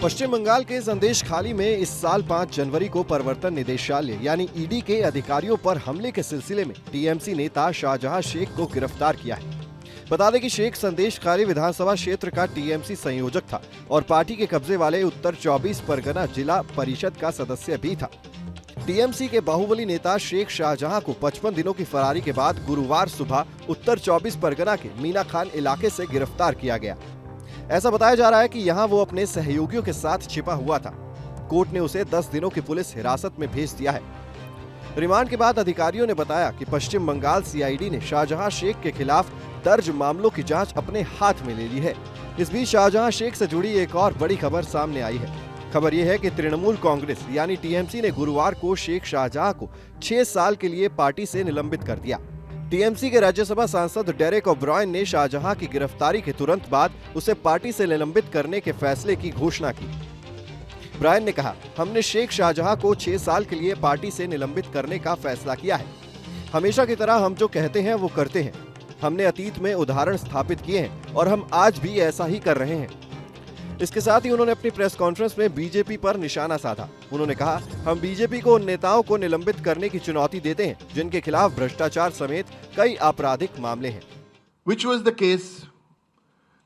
पश्चिम बंगाल के संदेश खाली में इस साल 5 जनवरी को प्रवर्तन निदेशालय यानी ईडी के अधिकारियों पर हमले के सिलसिले में टीएमसी नेता शाहजहां शेख को गिरफ्तार किया है। बता दें कि शेख संदेश खाली विधानसभा क्षेत्र का टीएमसी संयोजक था और पार्टी के कब्जे वाले उत्तर 24 परगना जिला परिषद का सदस्य भी था। टीएमसी के बाहुबली नेता शेख शाहजहां को 55 दिनों की फरारी के बाद गुरुवार सुबह उत्तर 24 परगना के मीना खान इलाके से गिरफ्तार किया गया। ऐसा बताया जा रहा है कि यहां वो अपने सहयोगियों के साथ छिपा हुआ था। कोर्ट ने उसे 10 दिनों की पुलिस हिरासत में भेज दिया है। रिमांड के बाद अधिकारियों ने बताया कि पश्चिम बंगाल सीआईडी ने शाहजहां शेख के खिलाफ दर्ज मामलों की जांच अपने हाथ में ले ली है। इस बीच शाहजहां शेख से जुड़ी एक और बड़ी खबर सामने आई है। खबर यह है कि तृणमूल कांग्रेस यानी टीएमसी ने गुरुवार को शेख शाहजहां को 6 साल के लिए पार्टी से निलंबित कर दिया। टीएमसी के राज्यसभा सांसद डेरेक ओब्रायन ने शाहजहां की गिरफ्तारी के तुरंत बाद उसे पार्टी से निलंबित करने के फैसले की घोषणा की। ओब्रायन ने कहा, हमने शेख शाहजहां को 6 साल के लिए पार्टी से निलंबित करने का फैसला किया है। हमेशा की तरह हम जो कहते हैं वो करते हैं। हमने अतीत में उदाहरण स्थापित किए हैं और हम आज भी ऐसा ही कर रहे हैं। इसके साथ ही उन्होंने अपनी प्रेस कॉन्फ्रेंस में बीजेपी पर निशाना साधा। उन्होंने कहा, हम बीजेपी को उन नेताओं को निलंबित करने की चुनौती देते हैं जिनके खिलाफ भ्रष्टाचार समेत कई आपराधिक मामले हैं। Which was the case?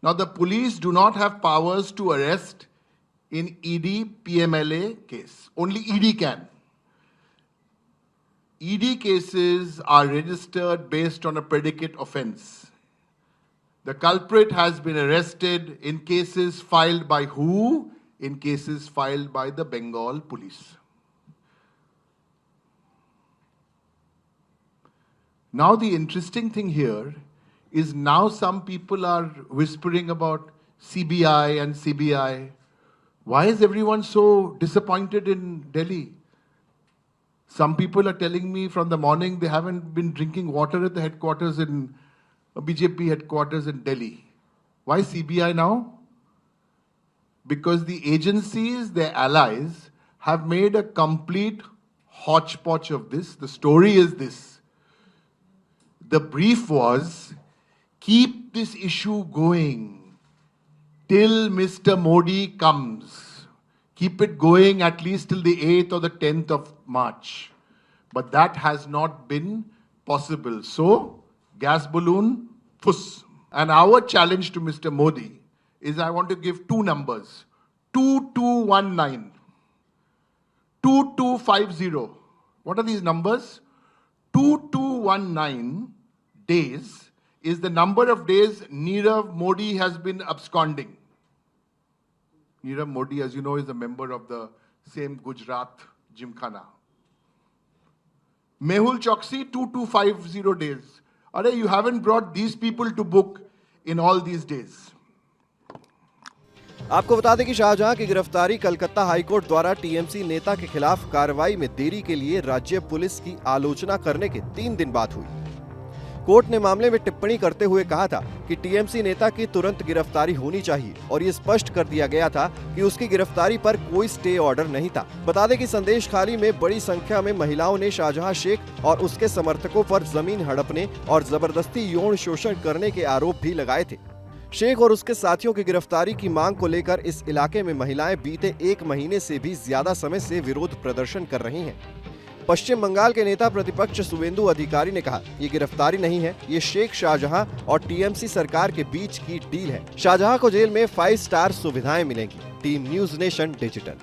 Now the police do not have powers to arrest in ED PMLA case. Only ED can. ED cases are registered based on a predicate offense. The culprit has been arrested in cases filed by who? In cases filed by the Bengal police. Now the interesting thing here is now some people are whispering about CBI and CBI. Why is everyone so disappointed in Delhi? Some people are telling me from the morning they haven't been drinking water at the headquarters in BJP headquarters in Delhi. Why CBI now? Because the agencies, their allies, have made a complete hodgepodge of this. The story is this. The brief was, keep this issue going till Mr. Modi comes. Keep it going at least till the 8th or the 10th of March. But that has not been possible. So, gas balloon, fuss. And our challenge to Mr. Modi is I want to give 2 numbers. 2219. 2250. What are these numbers? 2219 days is the number of days Nirav Modi has been absconding. Nirav Modi, as you know, is a member of the same Gujarat Gymkhana. Mehul Choksi, 2250 days. Are you haven't brought these people to book in all these days. आपको बता दें कि शाहजहां की गिरफ्तारी Calcutta high court द्वारा TMC नेता के खिलाफ कार्रवाई में देरी के लिए राज्य पुलिस की आलोचना करने के 3 दिन बाद हुई। कोर्ट ने मामले में टिप्पणी करते हुए कहा था कि टीएमसी नेता की तुरंत गिरफ्तारी होनी चाहिए और ये स्पष्ट कर दिया गया था कि उसकी गिरफ्तारी पर कोई स्टे ऑर्डर नहीं था। बता दें कि संदेश खाली में बड़ी संख्या में महिलाओं ने शाहजहां शेख और उसके समर्थकों पर जमीन हड़पने और जबरदस्ती यौन शोषण करने के आरोप भी लगाए थे। शेख और उसके साथियों की गिरफ्तारी की मांग को लेकर इस इलाके में महिलाएं बीते 1 महीने से भी ज्यादा समय से विरोध प्रदर्शन कर रही हैं। पश्चिम बंगाल के नेता प्रतिपक्ष शुवेंदु अधिकारी ने कहा, ये गिरफ्तारी नहीं है, ये शेख शाहजहां और टीएमसी सरकार के बीच की डील है। शाहजहां को जेल में 5 स्टार सुविधाएं मिलेंगी। Team news nation digital.